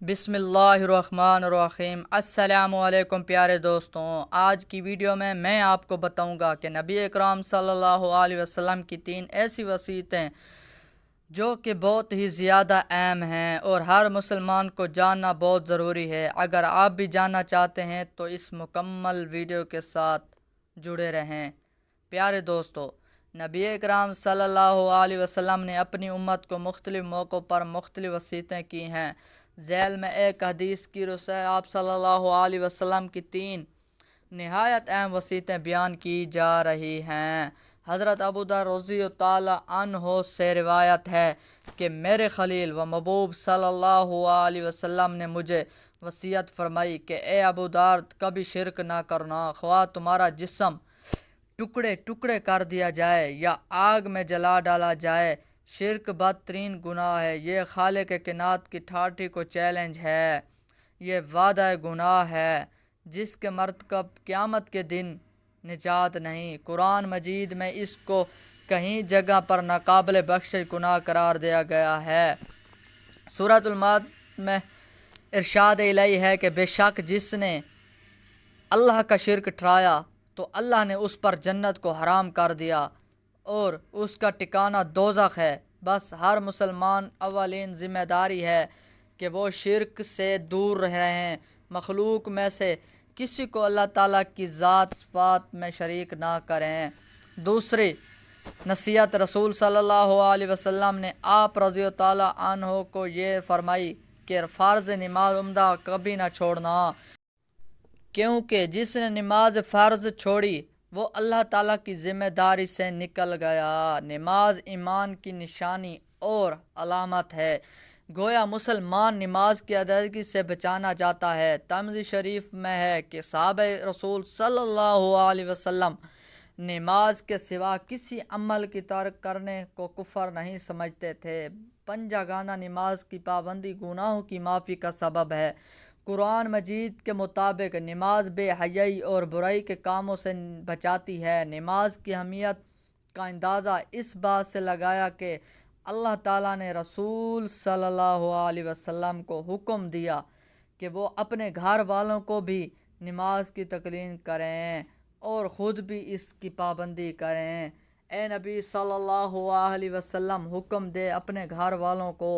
بسم اللہ الرحمن الرحیم۔ السلام علیکم پیارے دوستوں، آج کی ویڈیو میں آپ کو بتاؤں گا کہ نبی اکرام صلی اللہ علیہ وسلم کی 3 ایسی وصیتیں جو کہ بہت ہی زیادہ اہم ہیں اور ہر مسلمان کو جاننا بہت ضروری ہے۔ اگر آپ بھی جاننا چاہتے ہیں تو اس مکمل ویڈیو کے ساتھ جڑے رہیں۔ پیارے دوستو، نبی اکرام صلی اللہ علیہ وسلم نے اپنی امت کو مختلف موقعوں پر مختلف وصیتیں کی ہیں۔ ذیل میں ایک حدیث کی روح سے آپ صلی اللہ علیہ وسلم کی 3 نہایت اہم وصیتیں بیان کی جا رہی ہیں۔ حضرت ابودر رضی اللہ عنہ سے روایت ہے کہ میرے خلیل و محبوب صلی اللہ علیہ وسلم نے مجھے وصیت فرمائی کہ اے ابودر، کبھی شرک نہ کرنا، خواہ تمہارا جسم ٹکڑے ٹکڑے کر دیا جائے یا آگ میں جلا ڈالا جائے، شرک بدترین گناہ ہے۔ یہ خالق کائنات کی ٹھاٹھی کو چیلنج ہے، یہ وعدہ گناہ ہے جس کے مرتکب قیامت کے دن نجات نہیں۔ قرآن مجید میں اس کو کہیں جگہ پر ناقابل بخشش گناہ قرار دیا گیا ہے۔ سورۃ المائدہ میں ارشاد الہی ہے کہ بے شک جس نے اللہ کا شرک ٹھہرایا تو اللہ نے اس پر جنت کو حرام کر دیا اور اس کا ٹھکانہ دوزخ ہے۔ بس ہر مسلمان اولین ذمہ داری ہے کہ وہ شرک سے دور رہیں، مخلوق میں سے کسی کو اللہ تعالیٰ کی ذات صفات میں شریک نہ کریں۔ دوسری نصیحت رسول صلی اللہ علیہ وسلم نے آپ رضی اللہ عنہ کو یہ فرمائی کہ فرض نماز عمدہ کبھی نہ چھوڑنا، کیونکہ جس نے نماز فرض چھوڑی وہ اللہ تعالیٰ کی ذمہ داری سے نکل گیا۔ نماز ایمان کی نشانی اور علامت ہے، گویا مسلمان نماز کی ادائیگی سے بچانا جاتا ہے۔ ترمذی شریف میں ہے کہ صحابہ رسول صلی اللہ علیہ وسلم نماز کے سوا کسی عمل کی ترک کرنے کو کفر نہیں سمجھتے تھے۔ پنجہ گانا نماز کی پابندی گناہوں کی معافی کا سبب ہے۔ قرآن مجید کے مطابق نماز بے حیائی اور برائی کے کاموں سے بچاتی ہے۔ نماز کی اہمیت کا اندازہ اس بات سے لگایا کہ اللہ تعالیٰ نے رسول صلی اللہ علیہ وسلم کو حکم دیا کہ وہ اپنے گھر والوں کو بھی نماز کی تلقین کریں اور خود بھی اس کی پابندی کریں۔ اے نبی صلی اللہ علیہ وسلم، حکم دے اپنے گھر والوں کو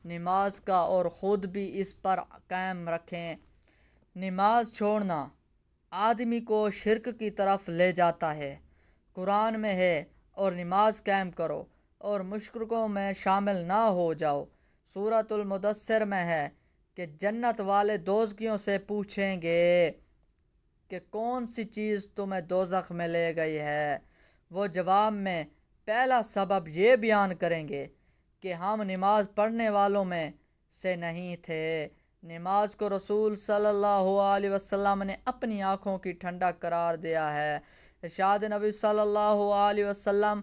نماز کا اور خود بھی اس پر قائم رکھیں۔ نماز چھوڑنا آدمی کو شرک کی طرف لے جاتا ہے۔ قرآن میں ہے اور نماز قائم کرو اور مشرکوں میں شامل نہ ہو جاؤ۔ سورۃ المدثر میں ہے کہ جنت والے دوزخیوں سے پوچھیں گے کہ کون سی چیز تمہیں دوزخ میں لے گئی ہے؟ وہ جواب میں پہلا سبب یہ بیان کریں گے کہ ہم نماز پڑھنے والوں میں سے نہیں تھے۔ نماز کو رسول صلی اللہ علیہ وسلم نے اپنی آنکھوں کی ٹھنڈک قرار دیا ہے۔ ارشاد نبی صلی اللہ علیہ وسلم،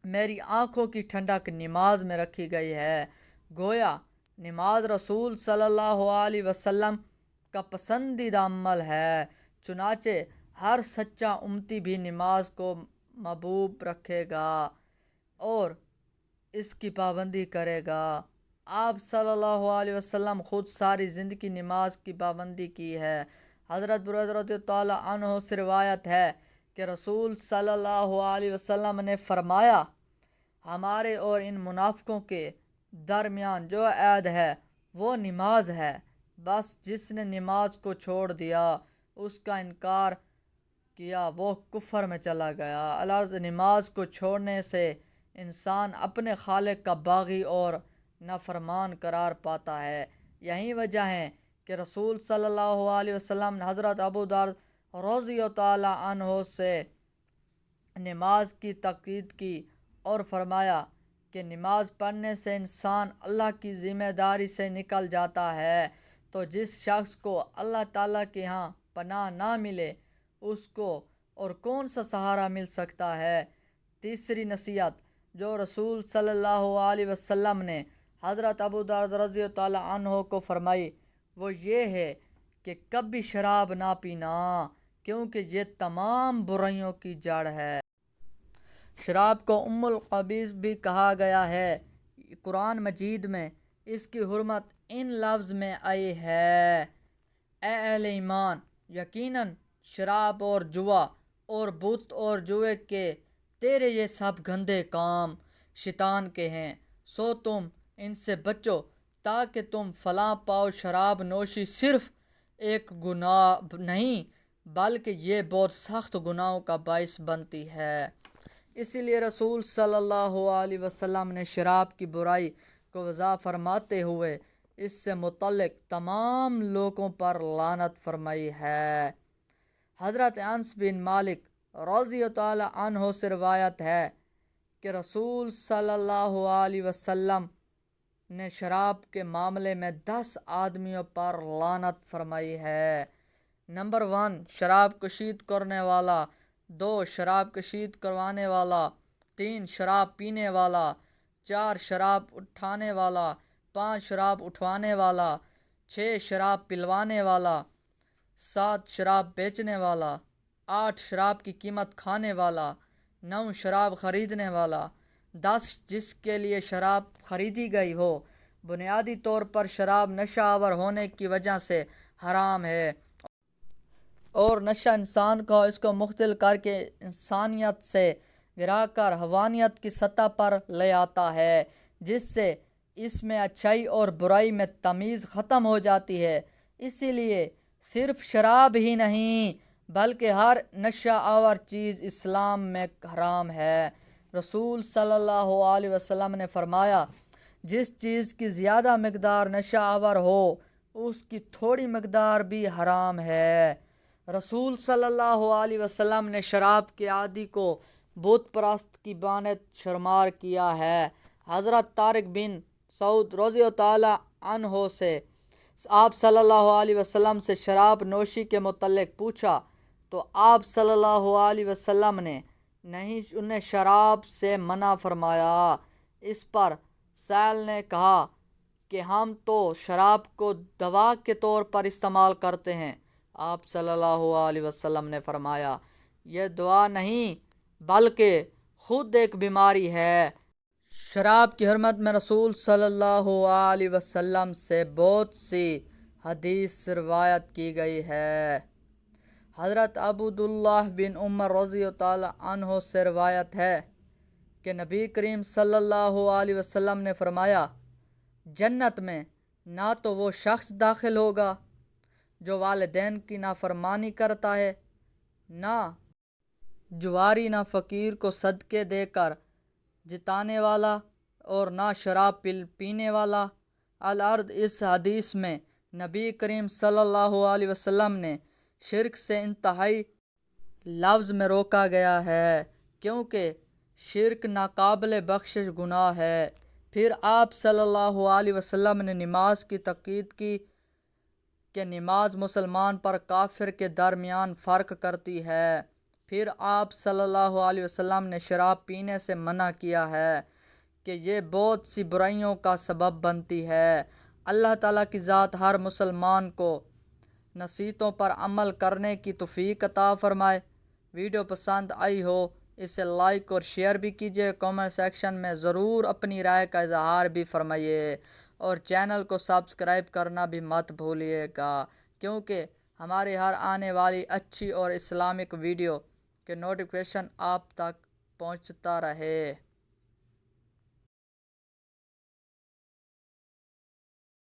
میری آنکھوں کی ٹھنڈک نماز میں رکھی گئی ہے۔ گویا نماز رسول صلی اللہ علیہ وسلم کا پسندیدہ عمل ہے، چنانچہ ہر سچا امتی بھی نماز کو محبوب رکھے گا اور اس کی پابندی کرے گا۔ آپ صلی اللہ علیہ وسلم خود ساری زندگی نماز کی پابندی کی ہے۔ حضرت برید رضی اللہ عنہ سے روایت ہے کہ رسول صلی اللہ علیہ وسلم نے فرمایا، ہمارے اور ان منافقوں کے درمیان جو عہد ہے وہ نماز ہے، بس جس نے نماز کو چھوڑ دیا، اس کا انکار کیا، وہ کفر میں چلا گیا۔ الغرض نماز کو چھوڑنے سے انسان اپنے خالق کا باغی اور نافرمان قرار پاتا ہے۔ یہی وجہ ہے کہ رسول صلی اللہ علیہ وسلم نے حضرت ابودر رضی اللہ عنہ سے نماز کی تاکید کی اور فرمایا کہ نماز پڑھنے سے انسان اللہ کی ذمہ داری سے نکل جاتا ہے، تو جس شخص کو اللہ تعالیٰ کے ہاں پناہ نہ ملے اس کو اور کون سا سہارا مل سکتا ہے۔ تیسری نصیحت جو رسول صلی اللہ علیہ وسلم نے حضرت ابودر رضی اللہ عنہ کو فرمائی وہ یہ ہے کہ کبھی شراب نہ پینا، کیونکہ یہ تمام برائیوں کی جڑ ہے۔ شراب کو ام الخبائث بھی کہا گیا ہے۔ قرآن مجید میں اس کی حرمت ان لفظ میں آئی ہے: اے اہل ایمان، یقیناً شراب اور جوا اور بت اور جوے کے تیرے یہ سب گندے کام شیطان کے ہیں، سو تم ان سے بچو تاکہ تم فلاح پاؤ۔ شراب نوشی صرف ایک گناہ نہیں بلکہ یہ بہت سخت گناہوں کا باعث بنتی ہے۔ اسی لیے رسول صلی اللہ علیہ وسلم نے شراب کی برائی کو واضح فرماتے ہوئے اس سے متعلق تمام لوگوں پر لعنت فرمائی ہے۔ حضرت انس بن مالک رضی اللہ عنہ سے روایت ہے کہ رسول صلی اللہ علیہ وسلم نے شراب کے معاملے میں 10 آدمیوں پر لعنت فرمائی ہے۔ نمبر 1، شراب کشید کرنے والا، 2، شراب کشید کروانے والا، 3، شراب پینے والا، 4، شراب اٹھانے والا، 5، شراب اٹھوانے والا، 6، شراب پلوانے والا، 7، شراب بیچنے والا، 8، شراب کی قیمت کھانے والا، 9، شراب خریدنے والا، 10، جس کے لیے شراب خریدی گئی ہو۔ بنیادی طور پر شراب نشہ آور ہونے کی وجہ سے حرام ہے، اور نشہ انسان کو اس کو مختل کر کے انسانیت سے گرا کر حیوانیت کی سطح پر لے آتا ہے، جس سے اس میں اچھائی اور برائی میں تمیز ختم ہو جاتی ہے۔ اسی لیے صرف شراب ہی نہیں بلکہ ہر نشہ آور چیز اسلام میں حرام ہے۔ رسول صلی اللہ علیہ وسلم نے فرمایا، جس چیز کی زیادہ مقدار نشہ آور ہو اس کی تھوڑی مقدار بھی حرام ہے۔ رسول صلی اللہ علیہ وسلم نے شراب کے عادی کو بت پرست کی مانند شمار کیا ہے۔ حضرت طارق بن سعود رضی اللہ عنہ سے آپ صلی اللہ علیہ وسلم سے شراب نوشی کے متعلق پوچھا تو آپ صلی اللہ علیہ وسلم نے نہیں انہیں شراب سے منع فرمایا۔ اس پر سائل نے کہا کہ ہم تو شراب کو دوا کے طور پر استعمال کرتے ہیں۔ آپ صلی اللہ علیہ وسلم نے فرمایا، یہ دوا نہیں بلکہ خود ایک بیماری ہے۔ شراب کی حرمت میں رسول صلی اللہ علیہ وسلم سے بہت سی حدیث روایت کی گئی ہے۔ حضرت عبداللہ بن عمر رضی اللہ عنہ سے روایت ہے کہ نبی کریم صلی اللہ علیہ وسلم نے فرمایا، جنت میں نہ تو وہ شخص داخل ہوگا جو والدین کی نافرمانی کرتا ہے، نہ جواری، نہ فقیر کو صدقے دے کر جتانے والا، اور نہ شراب پینے والا۔ الارض، اس حدیث میں نبی کریم صلی اللہ علیہ وسلم نے شرک سے انتہائی لفظ میں روکا گیا ہے، کیونکہ شرک ناقابل بخشش گناہ ہے۔ پھر آپ صلی اللہ علیہ وسلم نے نماز کی تاکید کی کہ نماز مسلمان پر کافر کے درمیان فرق کرتی ہے۔ پھر آپ صلی اللہ علیہ وسلم نے شراب پینے سے منع کیا ہے کہ یہ بہت سی برائیوں کا سبب بنتی ہے۔ اللہ تعالیٰ کی ذات ہر مسلمان کو نصیحتوں پر عمل کرنے کی توفیق عطا فرمائے۔ ویڈیو پسند آئی ہو اسے لائک اور شیئر بھی کیجیے، کامنٹ سیکشن میں ضرور اپنی رائے کا اظہار بھی فرمائیے، اور چینل کو سبسکرائب کرنا بھی مت بھولیے گا، کیونکہ ہماری ہر آنے والی اچھی اور اسلامک ویڈیو کے نوٹیفیکیشن آپ تک پہنچتا رہے۔